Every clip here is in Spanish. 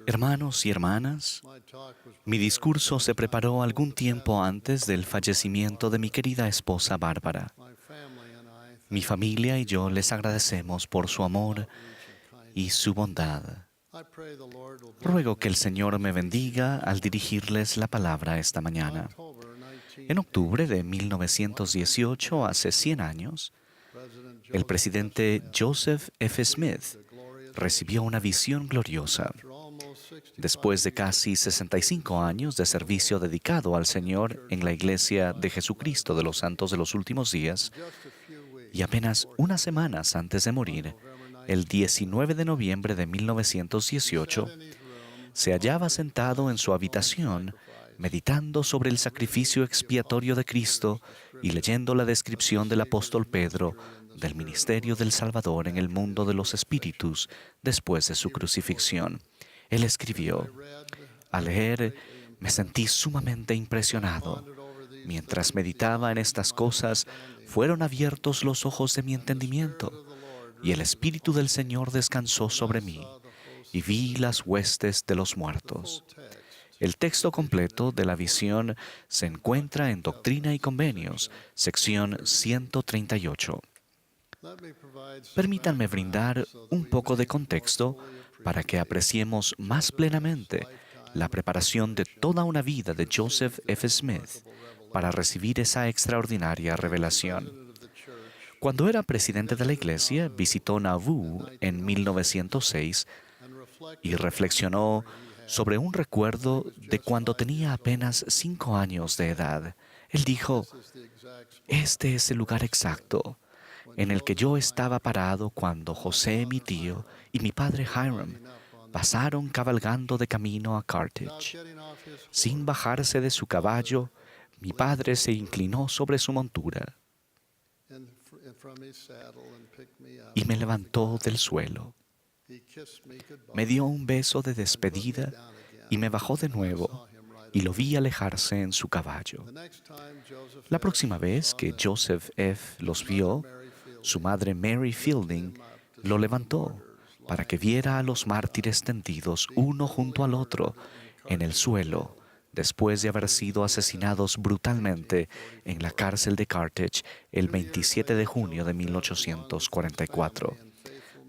Hermanos y hermanas, mi discurso se preparó algún tiempo antes del fallecimiento de mi querida esposa Bárbara. Mi familia y yo les agradecemos por su amor y su bondad. Ruego que el Señor me bendiga al dirigirles la palabra esta mañana. En octubre de 1918, hace 100 años, el presidente Joseph F. Smith recibió una visión gloriosa. Después de casi 65 años de servicio dedicado al Señor en la Iglesia de Jesucristo de los Santos de los Últimos Días, y apenas unas semanas antes de morir, el 19 de noviembre de 1918, se hallaba sentado en su habitación meditando sobre el sacrificio expiatorio de Cristo y leyendo la descripción del apóstol Pedro del ministerio del Salvador en el mundo de los espíritus después de su crucifixión. Él escribió: al leer, me sentí sumamente impresionado. Mientras meditaba en estas cosas, fueron abiertos los ojos de mi entendimiento, y el Espíritu del Señor descansó sobre mí, y vi las huestes de los muertos. El texto completo de la visión se encuentra en Doctrina y Convenios, sección 138. Permítanme brindar un poco de contexto para que apreciemos más plenamente la preparación de toda una vida de Joseph F. Smith para recibir esa extraordinaria revelación. Cuando era presidente de la Iglesia, visitó Nauvoo en 1906 y reflexionó sobre un recuerdo de cuando tenía apenas 5 años de edad. Él dijo: este es el lugar exacto en el que yo estaba parado cuando José, mi tío, y mi padre Hiram pasaron cabalgando de camino a Carthage. Sin bajarse de su caballo, mi padre se inclinó sobre su montura y me levantó del suelo. Me dio un beso de despedida y me bajó de nuevo, y lo vi alejarse en su caballo. La próxima vez que Joseph F. los vio, su madre Mary Fielding lo levantó para que viera a los mártires tendidos uno junto al otro en el suelo, después de haber sido asesinados brutalmente en la cárcel de Carthage el 27 de junio de 1844.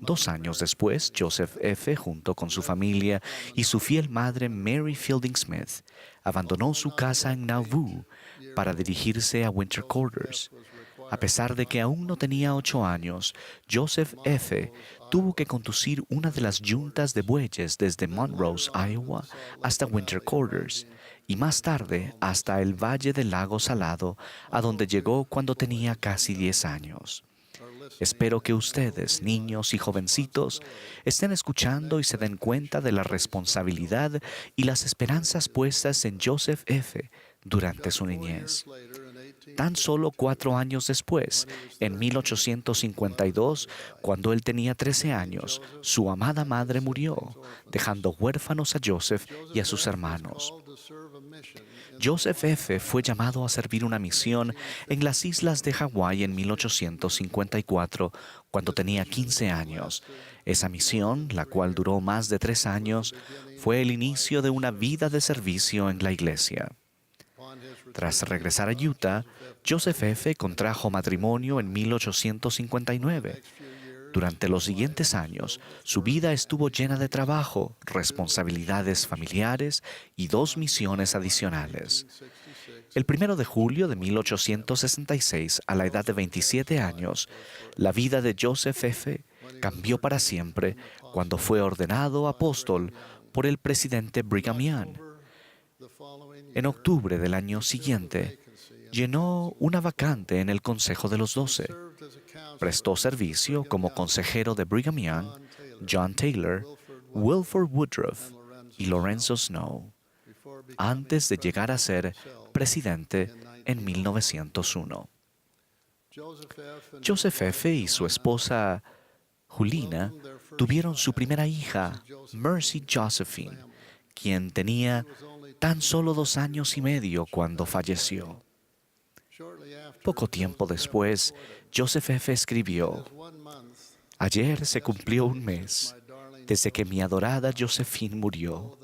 2 años después, Joseph F., junto con su familia y su fiel madre Mary Fielding Smith, abandonó su casa en Nauvoo para dirigirse a Winter Quarters. A pesar de que aún no tenía 8 años, Joseph F. tuvo que conducir una de las yuntas de bueyes desde Montrose, Iowa, hasta Winter Quarters, y más tarde hasta el Valle del Lago Salado, a donde llegó cuando tenía casi 10 años. Espero que ustedes, niños y jovencitos, estén escuchando y se den cuenta de la responsabilidad y las esperanzas puestas en Joseph F. durante su niñez. Tan solo 4 años después, en 1852, cuando él tenía 13 años, su amada madre murió, dejando huérfanos a Joseph y a sus hermanos. Joseph F. fue llamado a servir una misión en las islas de Hawái en 1854, cuando tenía 15 años. Esa misión, la cual duró más de 3 años, fue el inicio de una vida de servicio en la iglesia. Tras regresar a Utah, Joseph F. contrajo matrimonio en 1859. Durante los siguientes años, su vida estuvo llena de trabajo, responsabilidades familiares y 2 misiones adicionales. El 1 de julio de 1866, a la edad de 27 años, la vida de Joseph F. cambió para siempre cuando fue ordenado apóstol por el presidente Brigham Young. En octubre del año siguiente, llenó una vacante en el Consejo de los 12. Prestó servicio como consejero de Brigham Young, John Taylor, Wilford Woodruff y Lorenzo Snow, antes de llegar a ser presidente en 1901. Joseph F. y su esposa Julina tuvieron su primera hija, Mercy Josephine, quien tenía tan solo 2 años y medio cuando falleció. Poco tiempo después, Joseph F. escribió: ayer se cumplió 1 mes desde que mi adorada Josephine murió.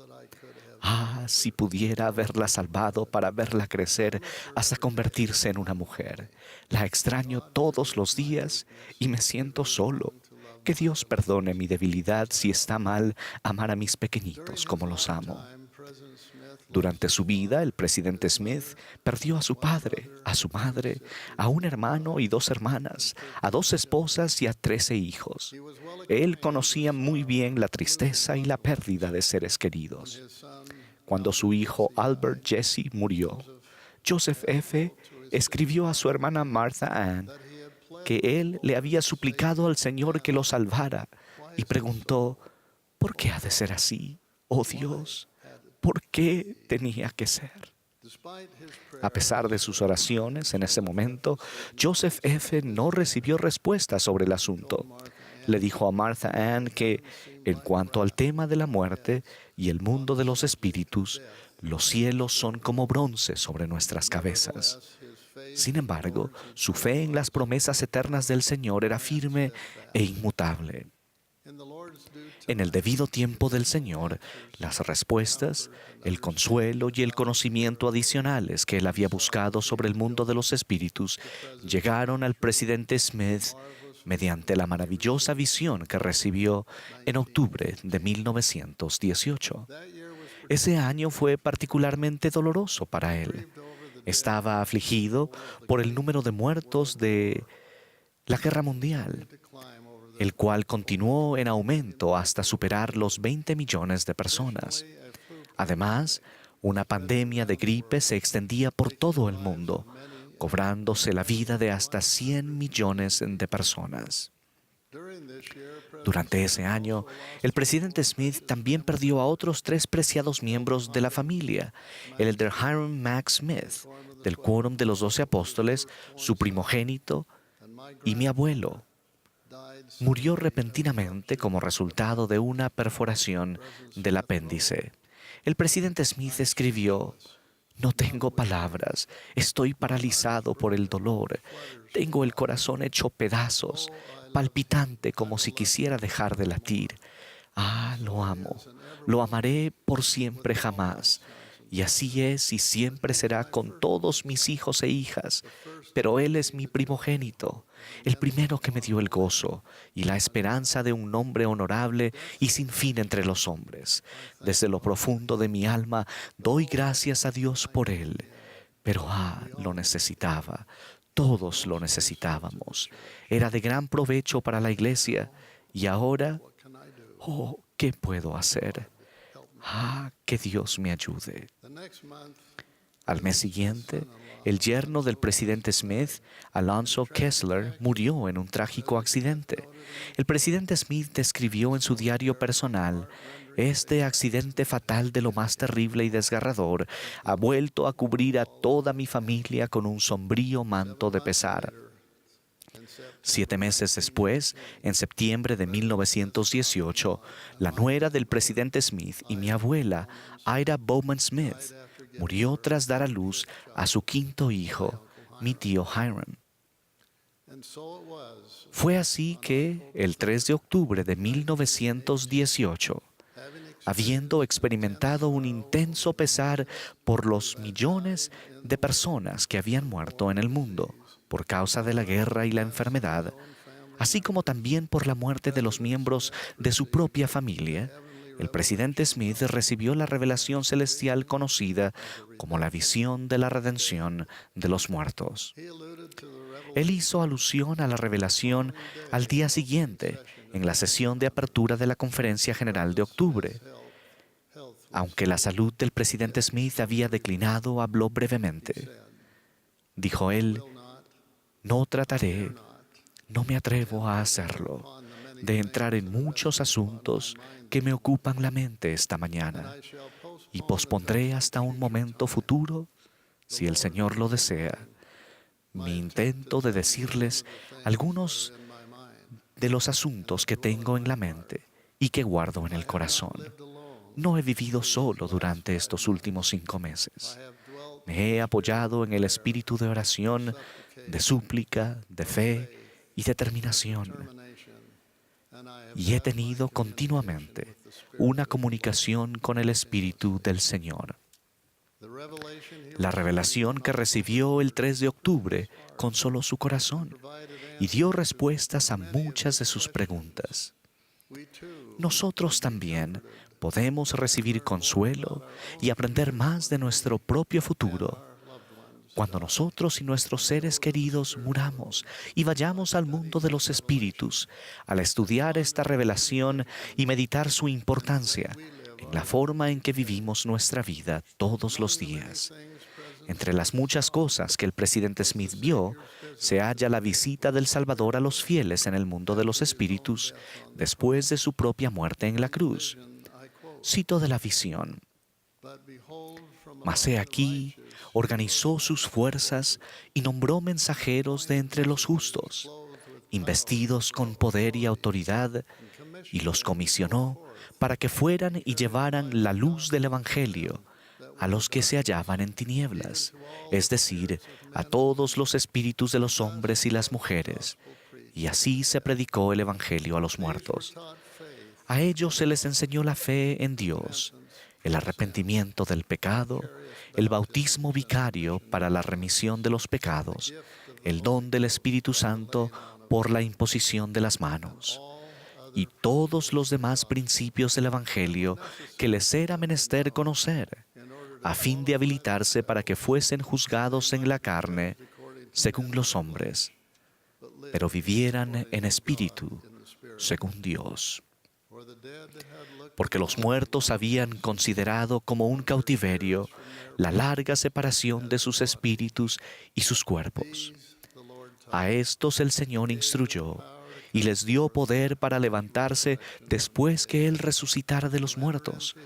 Ah, si pudiera haberla salvado para verla crecer hasta convertirse en una mujer. La extraño todos los días y me siento solo. Que Dios perdone mi debilidad si está mal amar a mis pequeñitos como los amo. Durante su vida, el presidente Smith perdió a su padre, a su madre, a un hermano y 2 hermanas, a 2 esposas y a 13 hijos. Él conocía muy bien la tristeza y la pérdida de seres queridos. Cuando su hijo Albert Jesse murió, Joseph F. escribió a su hermana Martha Ann que él le había suplicado al Señor que lo salvara y preguntó, ¿por qué ha de ser así, oh Dios? ¿Por qué tenía que ser? A pesar de sus oraciones en ese momento, Joseph F. no recibió respuesta sobre el asunto. Le dijo a Martha Ann que, en cuanto al tema de la muerte y el mundo de los espíritus, los cielos son como bronce sobre nuestras cabezas. Sin embargo, su fe en las promesas eternas del Señor era firme e inmutable. En el debido tiempo del Señor, las respuestas, el consuelo y el conocimiento adicionales que él había buscado sobre el mundo de los espíritus llegaron al presidente Smith mediante la maravillosa visión que recibió en octubre de 1918. Ese año fue particularmente doloroso para él. Estaba afligido por el número de muertos de la Guerra Mundial, el cual continuó en aumento hasta superar los 20 millones de personas. Además, una pandemia de gripe se extendía por todo el mundo, cobrándose la vida de hasta 100 millones de personas. Durante ese año, el presidente Smith también perdió a otros 3 preciados miembros de la familia: el elder Hiram Mack Smith, del quórum de los 12 apóstoles, su primogénito, y mi abuelo. Murió repentinamente como resultado de una perforación del apéndice. El presidente Smith escribió: no tengo palabras, estoy paralizado por el dolor, tengo el corazón hecho pedazos, palpitante como si quisiera dejar de latir. Ah, lo amo, lo amaré por siempre jamás. Y así es y siempre será con todos mis hijos e hijas, pero Él es mi primogénito, el primero que me dio el gozo y la esperanza de un nombre honorable y sin fin entre los hombres. Desde lo profundo de mi alma doy gracias a Dios por Él, pero lo necesitaba. Todos lo necesitábamos. Era de gran provecho para la iglesia y ahora, ¿qué puedo hacer? Que Dios me ayude. Al mes siguiente, el yerno del presidente Smith, Alonzo Kessler, murió en un trágico accidente. El presidente Smith describió en su diario personal: este accidente fatal, de lo más terrible y desgarrador, ha vuelto a cubrir a toda mi familia con un sombrío manto de pesar. 7 meses después, en septiembre de 1918, la nuera del presidente Smith y mi abuela, Ida Bowman Smith, murió tras dar a luz a su 5.º hijo, mi tío Hiram. Fue así que, el 3 de octubre de 1918, habiendo experimentado un intenso pesar por los millones de personas que habían muerto en el mundo por causa de la guerra y la enfermedad, así como también por la muerte de los miembros de su propia familia, el presidente Smith recibió la revelación celestial conocida como la visión de la redención de los muertos. Él hizo alusión a la revelación al día siguiente, en la sesión de apertura de la Conferencia General de octubre. Aunque la salud del presidente Smith había declinado, habló brevemente. Dijo él: no trataré, no me atrevo a hacerlo, de entrar en muchos asuntos que me ocupan la mente esta mañana, y pospondré hasta un momento futuro, si el Señor lo desea, mi intento de decirles algunos de los asuntos que tengo en la mente y que guardo en el corazón. No he vivido solo durante estos últimos 5 meses. Me he apoyado en el espíritu de oración, de súplica, de fe y determinación. y he tenido continuamente una comunicación con el Espíritu del Señor. La revelación que recibió el 3 de octubre consoló su corazón y dio respuestas a muchas de sus preguntas. Nosotros también podemos recibir consuelo y aprender más de nuestro propio futuro cuando nosotros y nuestros seres queridos muramos y vayamos al mundo de los espíritus, al estudiar esta revelación y meditar su importancia en la forma en que vivimos nuestra vida todos los días. Entre las muchas cosas que el presidente Smith vio, se halla la visita del Salvador a los fieles en el mundo de los espíritus después de su propia muerte en la cruz. Cito de la visión: «Mas he aquí, organizó sus fuerzas y nombró mensajeros de entre los justos, investidos con poder y autoridad, y los comisionó para que fueran y llevaran la luz del Evangelio a los que se hallaban en tinieblas, es decir, a todos los espíritus de los hombres y las mujeres, y así se predicó el Evangelio a los muertos. A ellos se les enseñó la fe en Dios, el arrepentimiento del pecado, el bautismo vicario para la remisión de los pecados, el don del Espíritu Santo por la imposición de las manos, y todos los demás principios del Evangelio que les era menester conocer, a fin de habilitarse para que fuesen juzgados en la carne, según los hombres, pero vivieran en espíritu, según Dios. Porque los muertos habían considerado como un cautiverio la larga separación de sus espíritus y sus cuerpos. A estos el Señor instruyó y les dio poder para levantarse después que Él resucitara de los muertos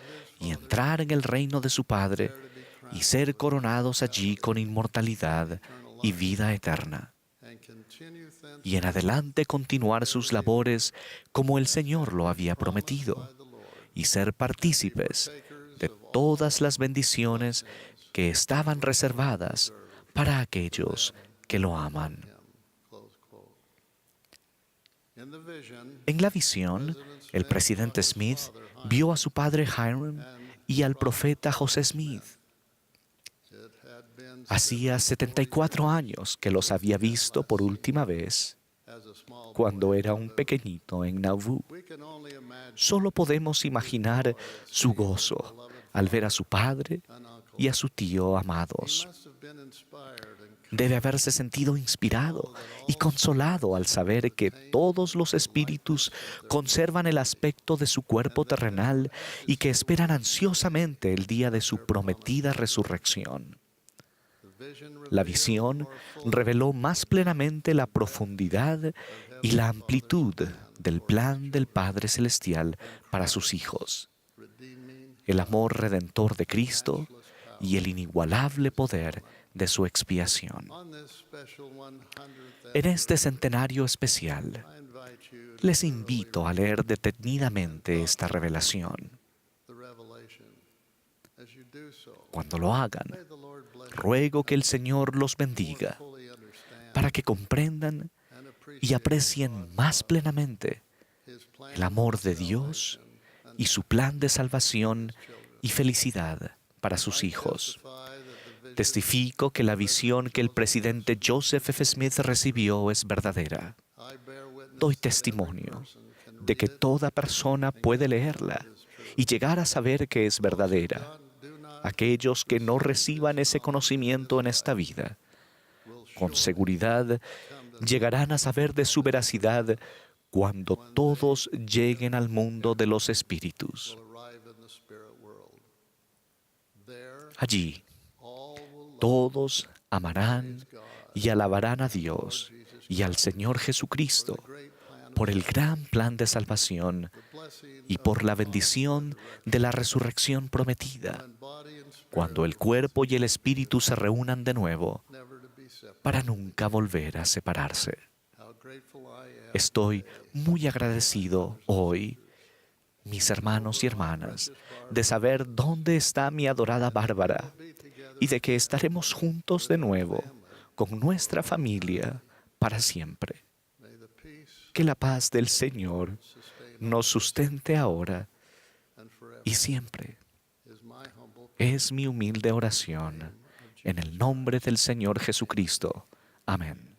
y entrar en el reino de su Padre y ser coronados allí con inmortalidad y vida eterna. Y en adelante continuar sus labores como el Señor lo había prometido, y ser partícipes de todas las bendiciones que estaban reservadas para aquellos que lo aman». En la visión, el presidente Smith vio a su padre Hiram y al profeta José Smith. Hacía 74 años que los había visto por última vez, cuando era un pequeñito en Nauvoo. Solo podemos imaginar su gozo al ver a su padre y a su tío amados. Debe haberse sentido inspirado y consolado al saber que todos los espíritus conservan el aspecto de su cuerpo terrenal y que esperan ansiosamente el día de su prometida resurrección. La visión reveló más plenamente la profundidad y la amplitud del plan del Padre Celestial para sus hijos, el amor redentor de Cristo y el inigualable poder de su expiación. En este centenario especial, les invito a leer detenidamente esta revelación. Cuando lo hagan, ruego que el Señor los bendiga para que comprendan y aprecien más plenamente el amor de Dios y su plan de salvación y felicidad para sus hijos. Testifico que la visión que el presidente Joseph F. Smith recibió es verdadera. Doy testimonio de que toda persona puede leerla y llegar a saber que es verdadera. Aquellos que no reciban ese conocimiento en esta vida, con seguridad llegarán a saber de su veracidad cuando todos lleguen al mundo de los espíritus. Allí, todos amarán y alabarán a Dios y al Señor Jesucristo por el gran plan de salvación y por la bendición de la resurrección prometida, cuando el cuerpo y el espíritu se reúnan de nuevo para nunca volver a separarse. Estoy muy agradecido hoy, mis hermanos y hermanas, de saber dónde está mi adorada Bárbara y de que estaremos juntos de nuevo con nuestra familia para siempre. Que la paz del Señor nos sustente ahora y siempre. Es mi humilde oración en el nombre del Señor Jesucristo. Amén.